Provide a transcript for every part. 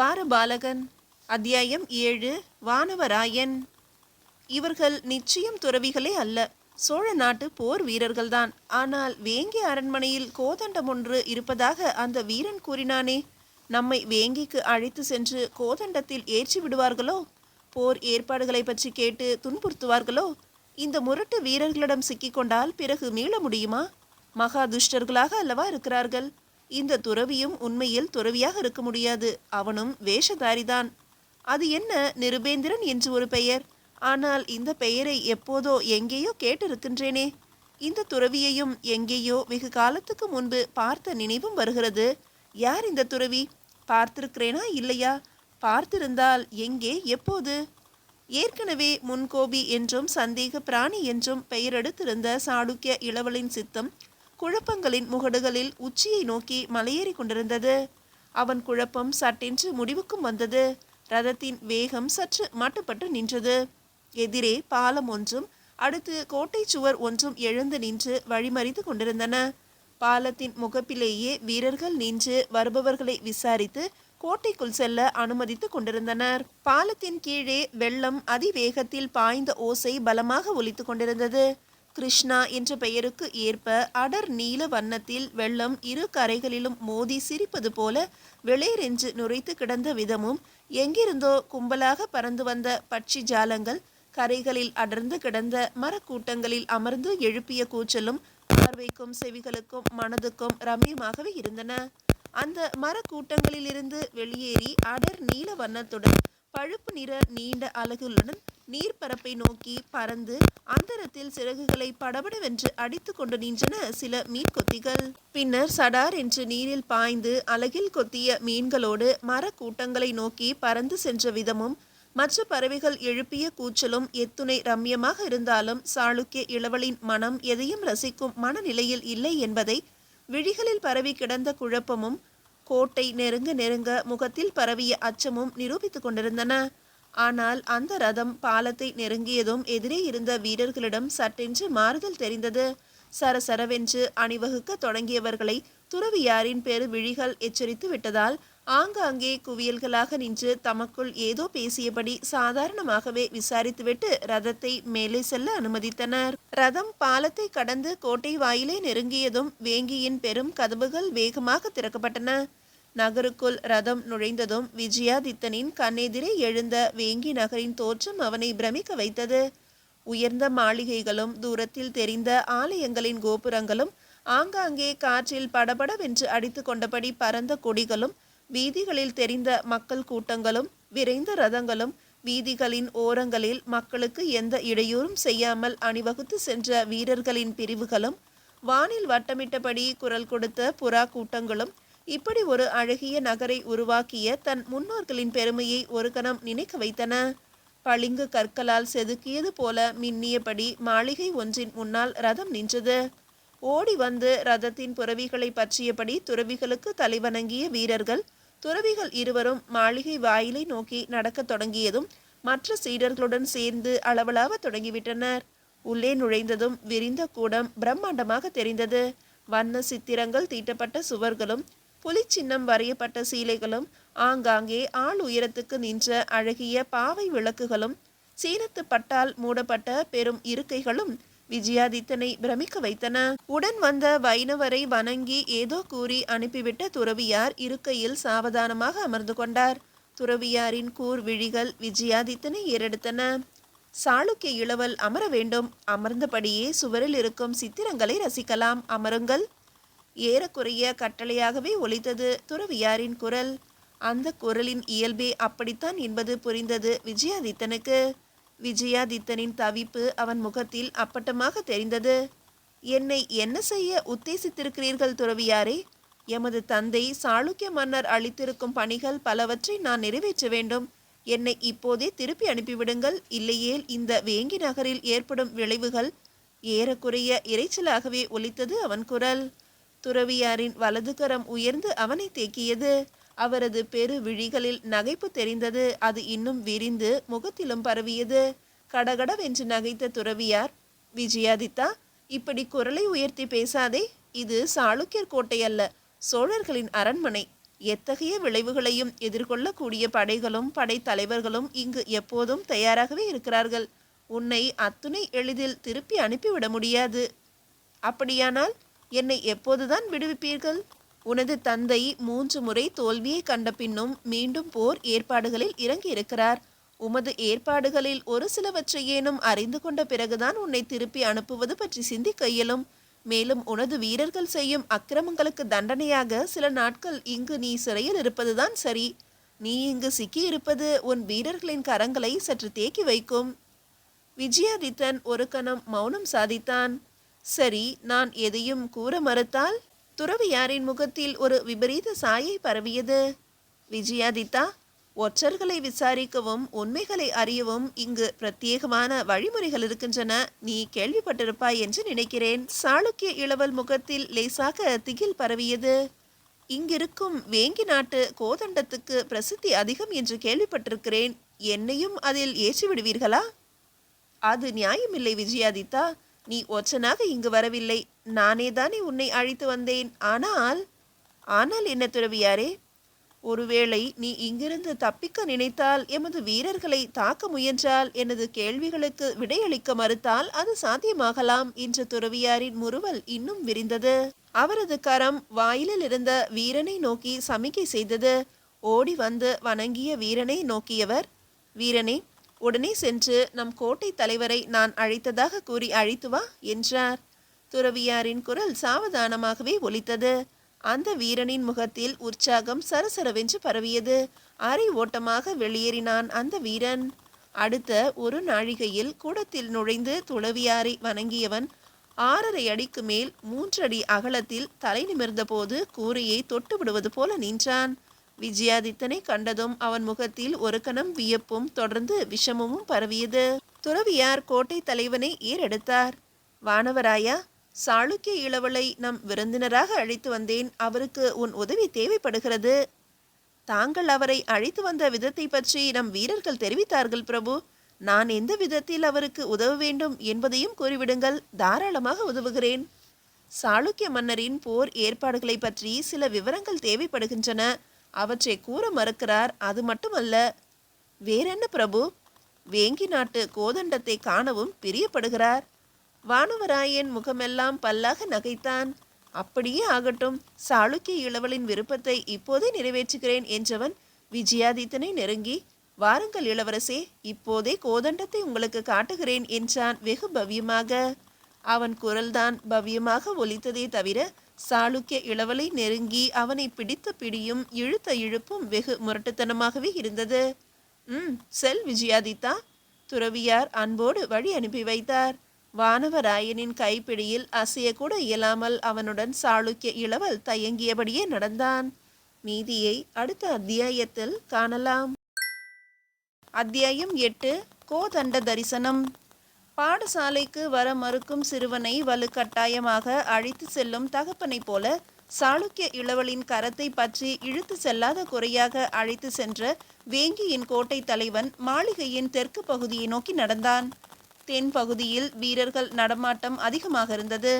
துவாரபாலகன். அத்தியாயம் 7. வானவராயன். இவர்கள் நிச்சயம் துறவிகளே அல்ல, சோழ நாட்டு போர் வீரர்கள்தான். ஆனால் வேங்கி அரண்மனையில் கோதண்டம் ஒன்று இருப்பதாக அந்த வீரன் கூறினானே, நம்மை வேங்கிக்கு அழைத்து சென்று கோதண்டத்தில் ஏற்றி விடுவார்களோ? போர் ஏற்பாடுகளை பற்றி கேட்டு துன்புறுத்துவார்களோ? இந்த முரட்டு வீரர்களிடம் சிக்கிக்கொண்டால் பிறகு மீள முடியுமா? மகா துஷ்டர்களாக அல்லவா இருக்கிறார்கள். இந்த துறவியும் உண்மையில் துறவியாக இருக்க முடியாது, அவனும் வேஷதாரிதான். அது என்ன, நிருபேந்திரன் என்று ஒரு பெயர். ஆனால் இந்த பெயரை எப்போதோ எங்கேயோ கேட்டிருக்கின்றேனே. இந்த துறவியையும் எங்கேயோ வெகு காலத்துக்கு முன்பு பார்த்த நினைவும் வருகிறது. யார் இந்த துறவி? பார்த்திருக்கிறேனா இல்லையா? பார்த்திருந்தால் எங்கே, எப்போது? ஏற்கனவே முன்கோபி என்றும் சந்தேக பிராணி என்றும் பெயரெடுத்திருந்த சாளுக்கிய இளவலின் சித்தம் குழப்பங்களின் முகடுகளில் உச்சியை நோக்கி மலையேறி கொண்டிருந்தது. அவன் குழப்பம் சட்டென்று முடிவுக்கும் வந்தது. ரதத்தின் வேகம் சற்று மட்டுப்பட்டு நின்றது. எதிரே பாலம் ஒன்றும் அடுத்து கோட்டை சுவர் ஒன்றும் எழுந்து நின்று வழிமறித்து கொண்டிருந்தன. பாலத்தின் முகப்பிலேயே வீரர்கள் நின்று வருபவர்களை விசாரித்து கோட்டைக்குள் செல்ல அனுமதித்து கொண்டிருந்தனர். பாலத்தின் கீழே வெள்ளம் அதிவேகத்தில் பாய்ந்த ஓசை பலமாக ஒலித்து கொண்டிருந்தது. கிருஷ்ணா என்ற பெயருக்கு ஏற்ப அடர் நீல வண்ணத்தில் வெள்ளம் இரு கரைகளிலும் மோதி சிரிப்பது போல வெளிரென்று நுரைத்து கிடந்த விதமும், எங்கிருந்தோ கும்பலாக பறந்து வந்த பட்சி ஜாலங்கள் கரைகளில் அடர்ந்து கிடந்த மரக்கூட்டங்களில் அமர்ந்து எழுப்பிய கூச்சலும் பார்வைக்கும் செவிகளுக்கும் மனதுக்கும் ரம்யமாகவே இருந்தன. அந்த மரக்கூட்டங்களிலிருந்து வெளியேறி அடர் நீல வண்ணத்துடன் பழுப்பு நிற நீண்ட அலகுகளுடன் நீர்ப்பரப்பை நோக்கி பறந்து அந்தரத்தில் சிறகுகளை படபடவென்று அடித்து கொண்டு நின்றன சில மீன் கொத்திகள். பின்னர் சடார் என்று நீரில் பாய்ந்து அலகில் கொத்திய மீன்களோடு மரக்கூட்டங்களை நோக்கி பறந்து சென்ற விதமும், மற்ற பறவைகள் எழுப்பிய கூச்சலும் எத்துணை ரம்யமாக இருந்தாலும் சாளுக்கிய இளவலின் மனம் எதையும் ரசிக்கும் மனநிலையில் இல்லை என்பதை விழிகளில் பரவி கிடந்த குழப்பமும் கோட்டை நெருங்க நெருங்க முகத்தில் பரவிய அச்சமும் நிரூபித்து கொண்டிருந்தன. ஆனால் அந்த ரதம் பாலத்தை நெருங்கியதும் எதிரே இருந்த வீரர்களிடம் சட்டென்று மாறுதல் தெரிந்தது. சரசரவென்று அணிவகுக்க தொடங்கியவர்களை துறவியாரின் பெரு விழிகள் எச்சரித்து விட்டதால் ஆங்காங்கே குவியல்களாக நின்று தமக்குள் ஏதோ பேசியபடி சாதாரணமாகவே விசாரித்துவிட்டு ரதத்தை மேலே செல்ல அனுமதித்தனர். ரதம் பாலத்தை கடந்து கோட்டை வாயிலே நெருங்கியதும் வேங்கியின் பெரும் கதவுகள் வேகமாக திறக்கப்பட்டன. நகருக்குள் ரதம் நுழைந்ததும் விஜயாதித்தனின் கண்ணெதிரே எழுந்த வேங்கி நகரின் தோற்றம் அவனை பிரமிக்க வைத்தது. உயர்ந்த மாளிகைகளும் தூரத்தில் தெரிந்த ஆலயங்களின் கோபுரங்களும் ஆங்காங்கே காற்றில் படபடவென்று அடித்து கொண்டபடி பறந்த கொடிகளும் வீதிகளில் தெரிந்த மக்கள் கூட்டங்களும் விரைந்த ரதங்களும் வீதிகளின் ஓரங்களில் மக்களுக்கு எந்த இடையூறும் செய்யாமல் அணிவகுத்து சென்ற வீரர்களின் பிரிவுகளும் வானில் வட்டமிட்டபடி குரல் கொடுத்த புறா கூட்டங்களும் இப்படி ஒரு அழகிய நகரை உருவாக்கிய தன் முன்னோர்களின் பெருமையை ஒரு கணம் நினைக்க வைத்தன. பளிங்கு கற்களால் செதுக்கியது போல மின்னியபடி மாளிகை ஒன்றின் முன்னால் ரதம் நின்றது. ஓடி வந்து ரதத்தின் புறவிகளை பற்றியபடி துறவிகளுக்கு தலைவணங்கிய வீரர்கள் துறவிகள் இருவரும் மாளிகை வாயிலை நோக்கி நடக்கத் தொடங்கியதும் மற்ற சீடர்களுடன் சேர்ந்து அளவலாவ தொடங்கிவிட்டனர். உள்ளே நுழைந்ததும் விரிந்த கூடம் பிரம்மாண்டமாக தெரிந்தது. வண்ண சித்திரங்கள் தீட்டப்பட்ட சுவர்களும் புலிச்சின்னம் வரையப்பட்ட சீலைகளும் ஆங்காங்கே ஆள் உயரத்துக்கு நின்ற அழகிய பாவை விளக்குகளும் சீனத்து பட்டால் மூடப்பட்ட பெரும் இருக்கைகளும் விஜயாதித்தனை பிரமிக்க வைத்தன. உடன் வந்த வைணவரை வணங்கி ஏதோ கூறி அனுப்பிவிட்ட துறவியார் இருக்கையில் சாவதானமாக அமர்ந்து கொண்டார். துறவியாரின் கூர் விழிகள் விஜயாதித்தனை ஏறெடுத்தன. சாளுக்கிய இளவல் அமர வேண்டும். அமர்ந்தபடியே சுவரில் இருக்கும் சித்திரங்களை ரசிக்கலாம், அமருங்கள். ஏறக்குறைய கட்டளையாகவே ஒலித்தது துறவியாரின் குரல். அந்த குரலின் இயல்பே அப்படித்தான் என்பது புரிந்தது விஜயாதித்தனுக்கு. விஜயாதித்தனின் தவிப்பு அவன் முகத்தில் அப்பட்டமாக தெரிந்தது. என்னை என்ன செய்ய உத்தேசித்திருக்கிறீர்கள் துறவியாரே? எமது தந்தை சாளுக்கிய மன்னர் அளித்திருக்கும் பணிகள் பலவற்றை நான் நிறைவேற்ற வேண்டும். என்னை இப்போதே திருப்பி அனுப்பிவிடுங்கள். இல்லையேல் இந்த வேங்கி நகரில் ஏற்படும் விளைவுகள். ஏறக்குறைய இறைச்சலாகவே ஒலித்தது அவன் குரல். துறவியாரின் வலது கரம் உயர்ந்து அவனை தேக்கியது. அவரது பெரு விழிகளில் நகைப்பு தெரிந்தது. அது இன்னும் விரிந்து முகத்திலும் பரவியது. கடகடவென்று நகைத்த துறவியார், விஜயாதித்தா, இப்படி குரலை உயர்த்தி பேசாதே. இது சாளுக்கியர் கோட்டை அல்ல, சோழர்களின் அரண்மனை. எத்தகைய விளைவுகளையும் எதிர்கொள்ளக்கூடிய படைகளும் படைத்தலைவர்களும் இங்கு எப்போதும் தயாராகவே இருக்கிறார்கள். உன்னை அத்துணை எளிதில் திருப்பி அனுப்பிவிட முடியாது. அப்படியானால் என்னை எப்போதுதான் விடுவிப்பீர்கள்? உனது தந்தை 3 முறை தோல்வியை கண்ட பின்னும் மீண்டும் போர் ஏற்பாடுகளில் இறங்கியிருக்கிறார். உமது ஏற்பாடுகளில் ஒரு சிலவற்றையேனும் அறிந்து கொண்ட பிறகுதான் உன்னை திருப்பி அனுப்புவது பற்றி சிந்திக்க இயலும். மேலும் உனது வீரர்கள் செய்யும் அக்கிரமங்களுக்கு தண்டனையாக சில நாட்கள் இங்கு நீ சிறையில் இருப்பதுதான் சரி. நீ இங்கு சிக்கியிருப்பது உன் வீரர்களின் கரங்களை சற்று தேக்கி வைக்கும். விஜயாதித்தன் ஒரு கணம் மௌனம் சாதித்தான். சரி, நான் எதையும் கூற மறுத்தால்? துறவியாரின் முகத்தில் ஒரு விபரீத சாயை பரவியது. விஜயாதித்தா, ஒற்றர்களை விசாரிக்கவும் உண்மைகளை அறியவும் இங்கு பிரத்யேகமான வழிமுறைகள் இருக்கின்றன. நீ கேள்விப்பட்டிருப்பாய் என்று நினைக்கிறேன். சாளுக்கிய இளவல் முகத்தில் லேசாக திகில் பரவியது. இங்கிருக்கும் வேங்கி நாட்டு கோதண்டத்துக்கு பிரசித்தி அதிகம் என்று கேள்விப்பட்டிருக்கிறேன். என்னையும் அதில் ஏற்றி விடுவீர்களா? அது நியாயமில்லை விஜயாதித்தா. நீ ஒற்றனாக இங்கு வரவில்லை. நானேதானே உன்னை அழைத்து வந்தேன். ஆனால் என்ன துறவியாரே? ஒருவேளை நீ இங்கிருந்து தப்பிக்க நினைத்தால், எமது வீரர்களை தாக்க முயன்றால், எனது கேள்விகளுக்கு விடையளிக்க மறுத்தால் அது சாத்தியமாகலாம் என்ற துறவியாரின் முறுவல் இன்னும் விரிந்தது. அவரது கரம் வாயிலில் இருந்த வீரனை நோக்கி சமிக்கை செய்தது. ஓடி வந்து வணங்கிய வீரனை நோக்கியவர், வீரனே, உடனே சென்று நம் கோட்டை தலைவரை நான் அழைத்ததாக கூறி அழைத்து வா என்றார். துறவியாரின் குரல் சாவதானமாகவே ஒலித்தது. அந்த வீரனின் முகத்தில் உற்சாகம் சரசரவென்று பரவியது. அரை ஓட்டமாக வெளியேறினான் அந்த வீரன். அடுத்த ஒரு நாழிகையில் கூடத்தில் நுழைந்து துறவியாரை வணங்கியவன் 6.5 அடிக்கு மேல் 3 அடி அகலத்தில் தலை நிமிர்ந்த போது கூரையை தொட்டு விடுவது போல நின்றான். விஜயாதித்தனை கண்டதும் அவன் முகத்தில் ஒரு கணம் வியப்பும் தொடர்ந்து விஷமமும் பரவியது. துறவியார் கோட்டை தலைவனை ஏறெடுத்தார். வானவராயா, சாளுக்கிய இளவலை நம் விருந்தினராக அழைத்து வந்தேன். அவருக்கு உன் உதவி தேவைப்படுகிறது. தாங்கள் அவரை அழைத்து வந்த விதத்தை பற்றி நம் வீரர்கள் தெரிவித்தார்கள் பிரபு. நான் எந்த விதத்தில் அவருக்கு உதவ வேண்டும் என்பதையும் கூறிவிடுங்கள். தாராளமாக உதவுகிறேன். சாளுக்கிய மன்னரின் போர் ஏற்பாடுகளை பற்றி சில விவரங்கள் தேவைப்படுகின்றன. அவற்றை கூற மறுக்கிறார். அது மட்டுமல்ல. வேறென்ன பிரபு? வேங்கி நாட்டு கோதண்டத்தை காணவும் பிரியப்படுகிறார். வானவராயன் முகமெல்லாம் பல்லாக நகைத்தான். அப்படியே ஆகட்டும், சாளுக்கிய இளவலின் விருப்பத்தை இப்போதே நிறைவேற்றுகிறேன் என்றவன் விஜயாதித்தனை நெருங்கி, வாருங்கள் இளவரசே, இப்போதே கோதண்டத்தை உங்களுக்கு காட்டுகிறேன் என்றான் வெகு பவ்யமாக. அவன் குரல்தான் பவ்யமாக ஒலித்ததே தவிர சாளுக்கிய இளவலை நெருங்கி அவனை பிடித்த பிடியும் இழுத்த இழுப்பும் வெகு முரட்டுத்தனமாகவே இருந்தது. செல் விஜயாதித்தா, துறவியார் அன்போடு வழி அனுப்பி வைத்தார். வானவராயனின் கைப்பிடியில் அசையக்கூட இயலாமல் அவனுடன் சாளுக்கிய இளவல் தயங்கியபடியே நடந்தான். மீதியை அடுத்த அத்தியாயத்தில் காணலாம். அத்தியாயம் 8. கோதண்ட தரிசனம். பாடசாலைக்கு வர மறுக்கும் சிறுவனை வலுக்கட்டாயமாக அழைத்து செல்லும் தகப்பனைப் போல சாளுக்கிய இளவலின் கரத்தை பற்றி இழுத்து செல்லாத குறையாக அழைத்து சென்ற வேங்கியின் கோட்டை தலைவன் மாளிகையின் தெற்கு பகுதியை நோக்கி நடந்தான். தென் பகுதியில் வீரர்கள் நடமாட்டம் அதிகமாக இருந்தது.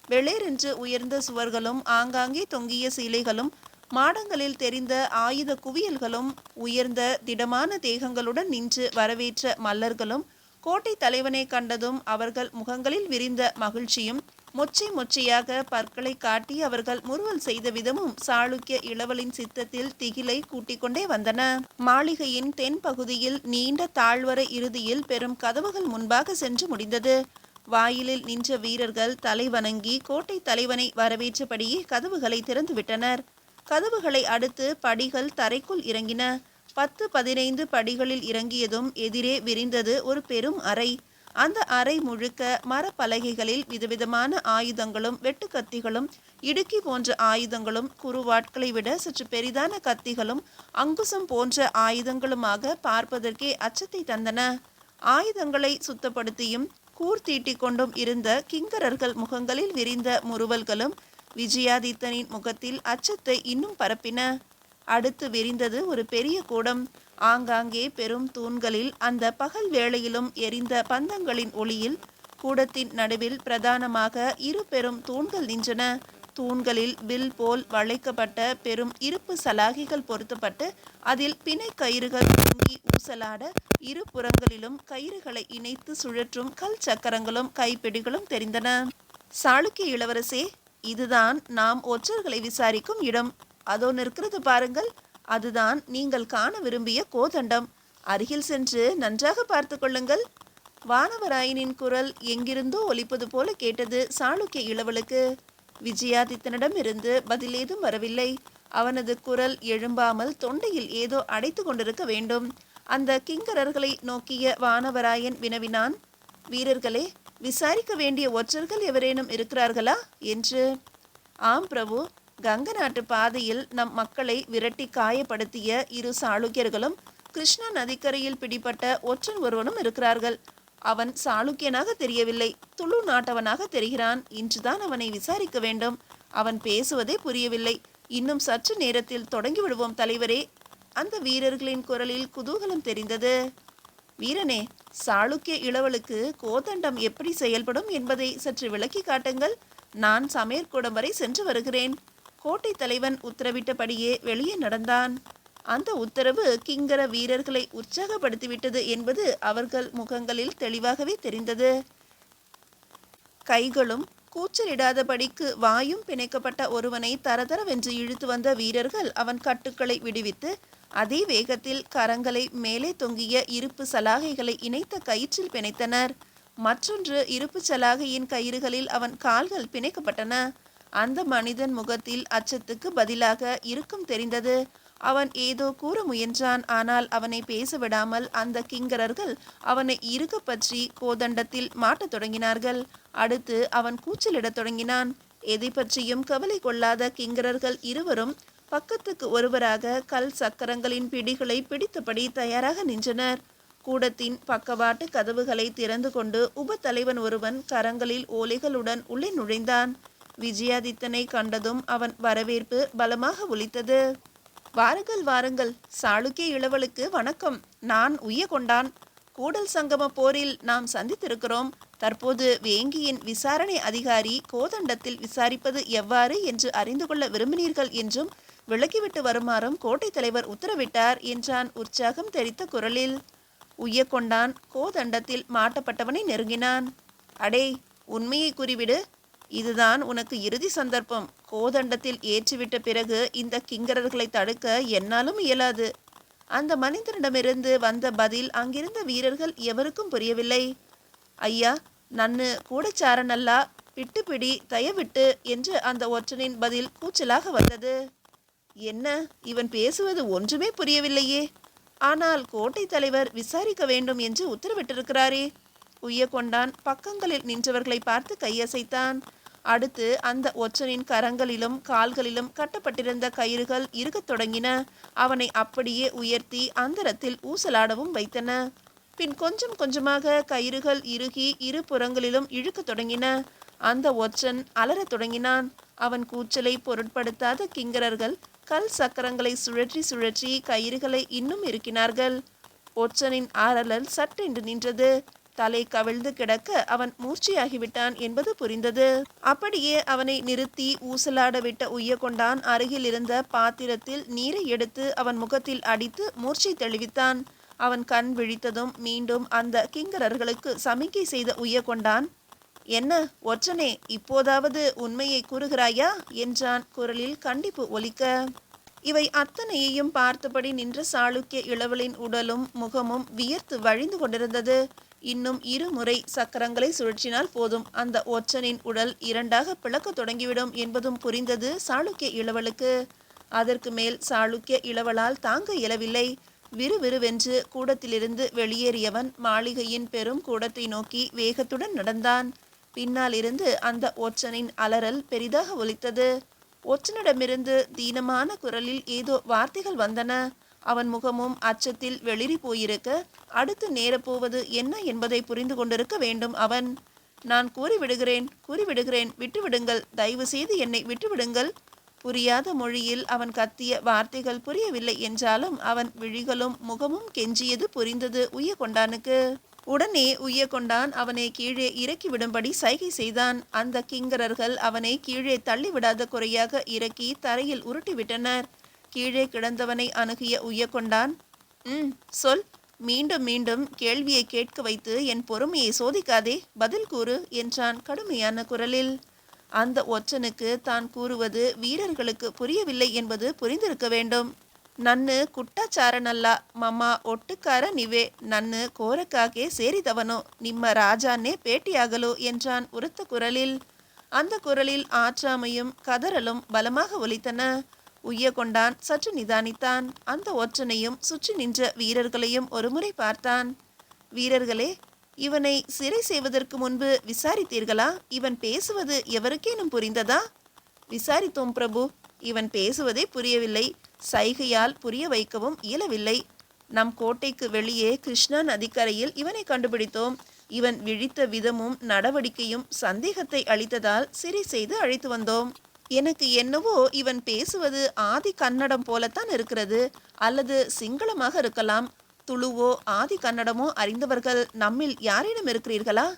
வெளேரென்று உயர்ந்த சுவர்களும் ஆங்காங்கே தொங்கிய சீலைகளும் மாடங்களில் தெரிந்த ஆயுத குவியல்களும் உயர்ந்த திடமான தேகங்களுடன் நின்று வரவேற்ற மல்லர்களும் கோட்டை தலைவனை கண்டதும் அவர்கள் முகங்களில் விரிந்த மகிழ்ச்சியும் மொச்சை மொச்சையாக பற்களை காட்டி அவர்கள் முறுவல் செய்த விதமும் சாளுக்கிய இளவலின் சித்தத்தில் திகிலை கூட்டிக் கொண்டே வந்தன. மாளிகையின் தென் பகுதியில் நீண்ட தாழ்வர இறுதியில் பெரும் கதவுகள் முன்பாக சென்று முடிந்தது. வாயிலில் நின்ற வீரர்கள் தலை வணங்கி கோட்டை தலைவனை வரவேற்றபடியே கதவுகளை திறந்துவிட்டனர். கதவுகளை அடுத்து படிகள் தரைக்குள் இறங்கின. 10-15 படிகளில் இறங்கியதும் எதிரே விரிந்தது ஒரு பெரும் அறை. அந்த அறை முழுக்க மரப்பலகைகளில் விதவிதமான ஆயுதங்களும் வெட்டுக்கத்திகளும் இடுக்கி போன்ற ஆயுதங்களும் குறுவாட்களை விட சற்று பெரிதான கத்திகளும் அங்குசம் போன்ற ஆயுதங்களுமாக பார்ப்பதற்கே அச்சத்தை தந்தன. ஆயுதங்களை சுத்தப்படுத்தியும் கூர்த்தீட்டிக் கொண்டும் இருந்த கிங்கரர்கள் முகங்களில் விரிந்த முறுவல்களும் விஜயாதித்தனின் முகத்தில் அச்சத்தை இன்னும் பரப்பின. அடுத்து விரிந்தது ஒரு பெரிய கூடம். ஆங்காங்கே பெரும் தூண்களில் அந்த பகல் வேளையிலும் எரிந்த பந்தங்களின் ஒளியில் கூடத்தின் நடுவில் பிரதானமாக 2 பெரும் தூண்கள் நின்றன. தூண்களில் வில் போல் வளைக்கப்பட்ட பெரும் இருப்பு சலாகைகள் பொருத்தப்பட்டு அதில் பிணை கயிறுகள் தொங்கி ஊசலாட இரு புறங்களிலும் கயிறுகளை இணைத்து சுழற்றும் கல் சக்கரங்களும் கைப்பிடிகளும் தெரிந்தன. சாளுக்கிய இளவரசே, இதுதான் நாம் ஒற்றர்களை விசாரிக்கும் இடம். அதோ நிற்கிறது பாருங்கள், அதுதான் நீங்கள் காண விரும்பிய கோதண்டம். அருகில் சென்று நன்றாக பார்த்து கொள்ளுங்கள். வானவராயனின் குரல் எங்கிருந்தோ ஒலிப்பது போல கேட்டது சாளுக்கிய இளவலுக்கு. விஜயாதித்தனிடம் இருந்து பதில் ஏதும் வரவில்லை. அவனது குரல் எழும்பாமல் தொண்டையில் ஏதோ அடைத்து கொண்டிருக்க வேண்டும். அந்த கிங்கரர்களை நோக்கிய வானவராயன் வினவினான், வீரர்களே, விசாரிக்க வேண்டிய ஒற்றர்கள் எவரேனும் இருக்கிறார்களா என்று. ஆம் பிரபு, கங்க நாட்டு பாதையில் நம் மக்களை விரட்டி காயப்படுத்திய இரு சாளுக்கியர்களும் கிருஷ்ணா நதிக்கரையில் பிடிப்பட்ட ஒற்றன் ஒருவனும் இருக்கிறார்கள். அவன் சாளுக்கியனாக தெரியவில்லை, துளு நாட்டவனாக தெரிகிறான். இன்றுதான் அவனை விசாரிக்க வேண்டும். அவன் பேசுவதே புரியவில்லை. இன்னும் சற்று நேரத்தில் தொடங்கி விடுவோம் தலைவரே. அந்த வீரர்களின் குரலில் குதூகலம் தெரிந்தது. வீரனே, சாளுக்கிய இளவலுக்கு கோதண்டம் எப்படி செயல்படும் என்பதை சற்று விளக்கி காட்டுங்கள். நான் சமையற்கூடம் வரை சென்று வருகிறேன். கோட்டை தலைவன் உத்தரவிட்டபடியே வெளியே நடந்தான். அந்த உத்தரவு கிங்கர வீரர்களை உற்சாகப்படுத்திவிட்டது என்பது அவர்கள் முகங்களில் தெளிவாகவே தெரிந்தது. கைகளும் கூச்சலிடாதபடிக்கு வாயும் பிணைக்கப்பட்ட ஒருவனை தரதரவென்று இழுத்து வந்த வீரர்கள் அவன் கட்டுக்களை விடுவித்து அதே வேகத்தில் கரங்களை மேலே தொங்கிய இருப்பு சலாகைகளை இணைத்த கயிற்றில் பிணைத்தனர். மற்றொன்று இருப்பு சலாகையின் கயிறுகளில் அவன் கால்கள் பிணைக்கப்பட்டன. அந்த மனிதன் முகத்தில் அச்சத்துக்கு பதிலாக இறுக்கம் தெரிந்தது. அவன் ஏதோ கூற முயன்றான். ஆனால் அவனை பேச விடாமல் அந்த கிங்கரர்கள் அவனை இறுக பற்றி கோதண்டத்தில் மாட்டத் தொடங்கினார்கள். அடுத்து அவன் கூச்சலிடத் தொடங்கினான். எதை பற்றியும் கவலை கொள்ளாத கிங்கரர்கள் இருவரும் பக்கத்துக்கு ஒருவராக கல் சக்கரங்களின் பிடிகளை பிடித்தபடி தயாராக நின்றனர். கூடத்தின் பக்கவாட்டு கதவுகளை திறந்து கொண்டு உப தலைவன் ஒருவன் கரங்களில் ஓலைகளுடன் உள்ளே நுழைந்தான். விஜயாதித்தனை கண்டதும் அவன் வரவேற்பு பலமாக ஒலித்தது. வாருங்கள் வாருங்கள், சாளுக்கிய இளவலுக்கு வணக்கம். நான் உய்யகொண்டான். கூடல் சங்கம போரில் நாம் சந்தித்திருக்கிறோம். தற்போது வேங்கியின் விசாரணை அதிகாரி கோதண்டத்தில் விசாரிப்பது எவ்வாறு என்று அறிந்து கொள்ள விரும்பினீர்கள் என்றும் விளக்கிவிட்டு வருமாறும் கோட்டை தலைவர் உத்தரவிட்டார் என்றான் உற்சாகம் தெரித்த குரலில். உய்யகொண்டான் கோதண்டத்தில் மாட்டப்பட்டவனை நெருங்கினான். அடே, உண்மையை கூறிவிடு. இதுதான் உனக்கு இறுதி சந்தர்ப்பம். கோதண்டத்தில் ஏற்றிவிட்ட பிறகு இந்த கிங்கரர்களை தடுக்க என்னாலும் இயலாது. அந்த மனிதனிடமிருந்து வந்த பதில் அங்கிருந்த வீரர்கள் எவருக்கும் புரியவில்லை. ஐயா, நன்னு கூடச்சாரனல்லா, பிட்டுப்பிடி தயவிட்டு என்று அந்த ஒற்றனின் பதில் கூச்சலாக வந்தது. என்ன, இவன் பேசுவது ஒன்றுமே புரியவில்லையே. ஆனால் கோட்டை தலைவர் விசாரிக்க வேண்டும் என்று உத்தரவிட்டிருக்கிறாரே. உய்யகொண்டான் பக்கங்களில் நின்றவர்களை பார்த்து கையசைத்தான். அடுத்து அந்த ஒற்றனின் கரங்களிலும் கால்களிலும் கட்டப்பட்டிருந்த கயிறுகள் இறுகத் தொடங்கின. அவனை அப்படியே உயர்த்தி அந்தரத்தில் ஊசலாடவும் வைத்தன. பின் கொஞ்சம் கொஞ்சமாக கயிறுகள் இறுகி இரு புறங்களிலும் இழுக்கத் தொடங்கின. அந்த ஒற்றன் அலறத் தொடங்கினான். அவன் கூச்சலை பொருட்படுத்தாத கிங்கரர்கள் கல் சக்கரங்களை சுழற்றி சுழற்றி கயிறுகளை இன்னும் இறுக்கினார்கள். ஒற்றனின் ஆரலல் சட்டென்று நின்றது. தலை கவிழ்ந்து கிடக்க அவன் மூர்ச்சையாகிவிட்டான் என்பது புரிந்தது. அப்படியே அவனை நிறுத்தி ஊசலாட விட்ட உய்யகொண்டான் அருகில் இருந்த பாத்திரத்தில் நீரை எடுத்து அவன் முகத்தில் அடித்து மூர்ச்சை தெளிவித்தான். அவன் கண் விழித்ததும் மீண்டும் அந்த கிங்கரர்களுக்கு சமிக்கை செய்த உய்யகொண்டான், என்ன ஒற்றனே, இப்போதாவது உண்மையை கூறுகிறாயா என்றான் குரலில் கண்டிப்பு ஒலிக்க. இவை அத்தனையையும் பார்த்தபடி நின்ற சாளுக்கிய இளவலின் உடலும் முகமும் வியர்த்து வழிந்து கொண்டிருந்தது. இன்னும் 2 முறை சக்கரங்களை சுழற்றினால் போதும், அந்த ஒற்றனின் உடல் 2ஆக பிளக்க தொடங்கிவிடும் என்பதும் புரிந்தது சாளுக்கிய இளவலுக்கு. அதற்கு மேல் சாளுக்கிய இளவலால் தாங்க இயலவில்லை. விறுவிறுவென்று கூடத்திலிருந்து வெளியேறியவன் மாளிகையின் பெரும் கூடத்தை நோக்கி வேகத்துடன் நடந்தான். பின்னால் இருந்து அந்த ஒற்றனின் அலறல் பெரிதாக ஒலித்தது. ஒற்றனிடமிருந்து தீனமான குரலில் ஏதோ வார்த்தைகள் வந்தன. அவன் முகமும் அச்சத்தில் வெளிரி போயிருக்க அடுத்து நேரப்போவது என்ன என்பதை புரிந்து கொண்டிருக்க வேண்டும். அவன், நான் கூறிவிடுகிறேன், விட்டுவிடுங்கள், தயவு செய்து என்னை விட்டுவிடுங்கள். புரியாத மொழியில் அவன் கத்திய வார்த்தைகள் புரியவில்லை என்றாலும் அவன் விழிகளும் முகமும் கெஞ்சியது புரிந்தது உய்யகொண்டானுக்கு. உடனே உய்யகொண்டான் அவனை கீழே இறக்கிவிடும்படி சைகை செய்தான். அந்த கிங்கரர்கள் அவனை கீழே தள்ளிவிடாத குறையாக இறக்கி தரையில் உருட்டிவிட்டனர். கீழே கிடந்தவனை அணுகிய உய்யகொண்டான், சொல், மீண்டும் மீண்டும் கேள்வியை கேட்க வைத்து என் பொறுமையை சோதிக்காதே, பதில் கூறு என்றான் கடுமையான குரலில். அந்த ஒற்றனுக்கு தான் கூறுவது வீரர்களுக்கு புரியவில்லை என்பது புரிந்திருக்க வேண்டும். நன்னு ಕುಟ್ಟಾಚಾರನಲ್ಲ ಮಮ್ಮ ಒಟ್ಟುಕಾರ ನೀವೇ நன்னு கோரக்காகே சேரிதவனோ நிம்ம ராஜானே பேட்டியாகலோ என்றான் உரத்த குரலில். அந்த குரலில் ஆற்றாமையும் கதறலும் பலமாக ஒலித்தன. உய்யகொண்டான் சற்று நிதானித்தான். அந்த ஒற்றனையும் சுற்றி நின்ற வீரர்களையும் ஒருமுறை பார்த்தான். வீரர்களே, இவனை சிறை செய்வதற்கு முன்பு விசாரித்தீர்களா? இவன் பேசுவது எவருக்கேனும் புரிந்ததா? விசாரித்தோம் பிரபு. இவன் பேசுவதே புரியவில்லை. சைகையால் புரிய வைக்கவும் இயலவில்லை. நம் கோட்டைக்கு வெளியே கிருஷ்ணா நதிக்கரையில் இவனை கண்டுபிடித்தோம். இவன் விழித்த விதமும் நடவடிக்கையும் சந்தேகத்தை அளித்ததால் சிறை செய்து அழைத்து வந்தோம். எனக்கு என்னவோ இவன் பேசுவது ஆதி கன்னடம் போலத்தான் இருக்கிறது. அல்லது சிங்களமாக இருக்கலாம். துளுவோ ஆதி கன்னடமோ அறிந்தவர்கள் நம்மில் யாரேனும் இருக்கிறீர்களா?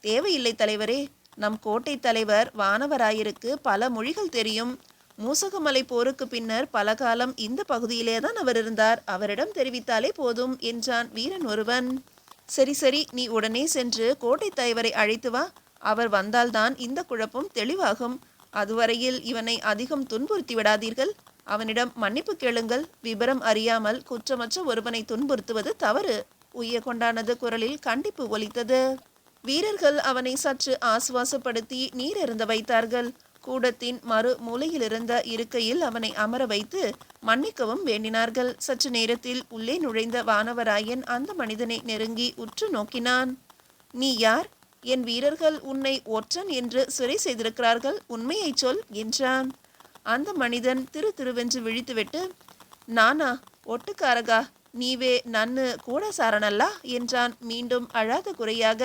தேவையில்லை தலைவரே. நம் கோட்டை தலைவர் வானவராயருக்கு பல மொழிகள் தெரியும். மூசகமலை போருக்கு பின்னர் பல காலம் இந்த பகுதியிலே தான் அவர் இருந்தார். அவரிடம் தெரிவித்தாலே போதும் என்றான் வீரன் ஒருவன். சரி சரி, நீ உடனே சென்று கோட்டை தலைவரை அழைத்து வா. அவர் வந்தால்தான் இந்த குழப்பம் தெளிவாகும். அதுவரையில் இவனை அதிகம் துன்புறுத்தி விடாதீர்கள். அவனிடம் மன்னிப்பு கேளுங்கள். விபரம் அறியாமல் குற்றமற்ற ஒருவனை துன்புறுத்துவது தவறு. உய்யகொண்டானது குரலில் கண்டிப்பு ஒலித்தது. வீரர்கள் அவனை சற்று ஆசுவாசப்படுத்தி நீரருந்த வைத்தார்கள். கூடத்தின் மறு மூலையிலிருந்த இருக்கையில் அவனை அமர வைத்து மன்னிக்கவும் வேண்டினார்கள். சற்று நேரத்தில் உள்ளே நுழைந்த வானவராயன் அந்த மனிதனை நெருங்கி உற்று நோக்கினான். நீ யார்? என் வீரர்கள் உன்னை ஒற்றன் என்று சிறை செய்திருக்கிறார்கள். உண்மையை சொல் என்றான். அந்த மனிதன் திருவென்று விழித்துவிட்டு, நானா? ஒட்டுக்காரகா? நீவே நன்னு கூட சாரணல்லா என்றான் மீண்டும் அழாத குறையாக.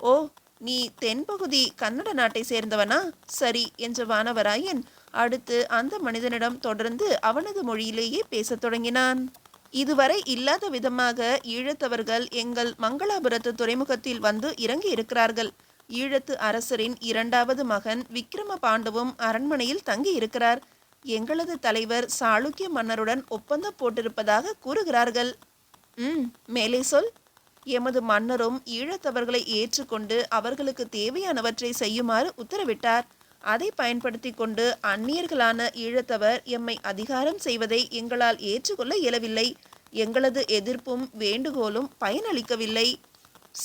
ஓ, நீ தென்பகுதி கன்னட நாட்டை சேர்ந்தவனா? சரி என்ற வானவராயன் அடுத்து அந்த மனிதனிடம் தொடர்ந்து அவனது மொழியிலேயே பேசத் தொடங்கினான். இதுவரை இல்லாத விதமாக ஈழத்தவர்கள் எங்கள் மங்களாபுரத்து துறைமுகத்தில் வந்து இறங்கி இருக்கிறார்கள். ஈழத்து அரசரின் இரண்டாவது மகன் விக்ரம பாண்டுவும் அரண்மனையில் தங்கி இருக்கிறார். எங்களது தலைவர் சாளுக்கிய மன்னருடன் ஒப்பந்தம் போட்டிருப்பதாக கூறுகிறார்கள். மேலே சொல். எமது மன்னரும் ஈழத்தவர்களை ஏற்றுக்கொண்டு அவர்களுக்கு தேவையானவற்றை செய்யுமாறு உத்தரவிட்டார். அதை பயன்படுத்தி கொண்டு அந்நியர்களான ஈழத்தவர் எம்மை அதிகாரம் செய்வதை எங்களால் ஏற்றுக்கொள்ள இயலவில்லை. எங்களது எதிர்ப்பும் வேண்டுகோளும் பயனளிக்கவில்லை.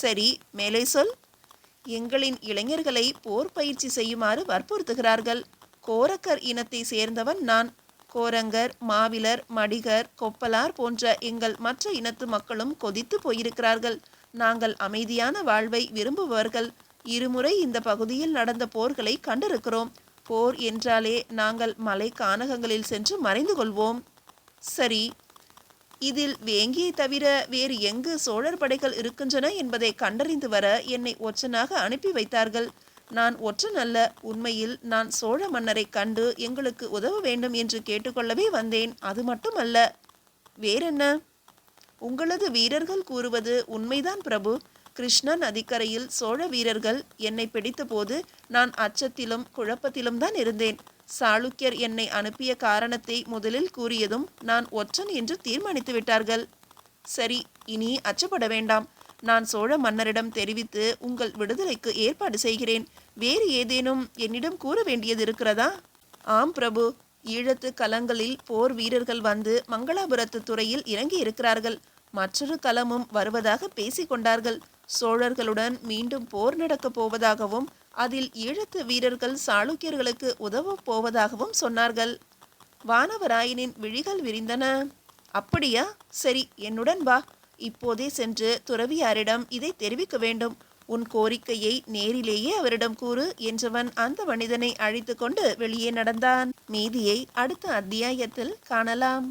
சரி, மேலே சொல். எங்களின் இளைஞர்களை போர் பயிற்சி செய்யுமாறு வற்புறுத்துகிறார்கள். கோரக்கர் இனத்தை சேர்ந்தவன் நான். கோரங்கர், மாவிலர், மடிகர், கொப்பலார் போன்ற எங்கள் மற்ற இனத்து மக்களும் கொதித்து போயிருக்கிறார்கள். நாங்கள் அமைதியான வாழ்வை விரும்புபவர்கள். இருமுறை இந்த பகுதியில் நடந்த போர்களை கண்டிருக்கிறோம். போர் என்றாலே நாங்கள் மலை கானகங்களில் சென்று மறைந்து கொள்வோம். சரி, இதில் வேங்கியை தவிர வேறு எங்கு சோழர் படைகள் இருக்கின்றன என்பதை கண்டறிந்து வர என்னை ஒற்றனாக அனுப்பி வைத்தார்கள். நான் ஒற்றன் அல்ல. உண்மையில் நான் சோழ மன்னரை கண்டு எங்களுக்கு உதவ வேண்டும் என்று கேட்டுக்கொள்ளவே வந்தேன். அது மட்டுமல்ல. வேறென்ன? உங்களது வீரர்கள் கூறுவது உண்மைதான் பிரபு. கிருஷ்ணா நதிக்கரையில் சோழ வீரர்கள் என்னை பிடித்தபோது நான் அச்சத்திலும் குழப்பத்திலும் தான் இருந்தேன். சாளுக்கியர் என்னை அனுப்பிய காரணத்தை முதலில் கூறியதும் நான் ஒற்றன் என்று தீர்மானித்து விட்டார்கள். சரி, இனி அச்சப்பட வேண்டாம். நான் சோழ மன்னரிடம் தெரிவித்து உங்கள் விடுதலைக்கு ஏற்பாடு செய்கிறேன். வேறு ஏதேனும் என்னிடம் கூற வேண்டியது இருக்கிறதா? ஆம் பிரபு. ஈழத்து களங்களில் போர் வீரர்கள் வந்து மங்களாபுரத்து துறையில் இறங்கி இருக்கிறார்கள். மற்றொரு களமும் வருவதாக பேசிக்கொண்டார்கள். சோழர்களுடன் மீண்டும் போர் நடக்கப் போவதாகவும் அதில் ஈழத்து வீரர்கள் சாளுக்கியர்களுக்கு உதவப் போவதாகவும் சொன்னார்கள். வானவராயனின் விழிகள் விரிந்தன. அப்படியா? சரி, என்னுடன் வா. இப்போதே சென்று துறவியாரிடம் இதை தெரிவிக்க வேண்டும். உன் கோரிக்கையை நேரிலேயே அவரிடம் கூறு என்றவன் அந்த மனிதனை அழைத்து கொண்டு வெளியே நடந்தான். மீதியை அடுத்த அத்தியாயத்தில் காணலாம்.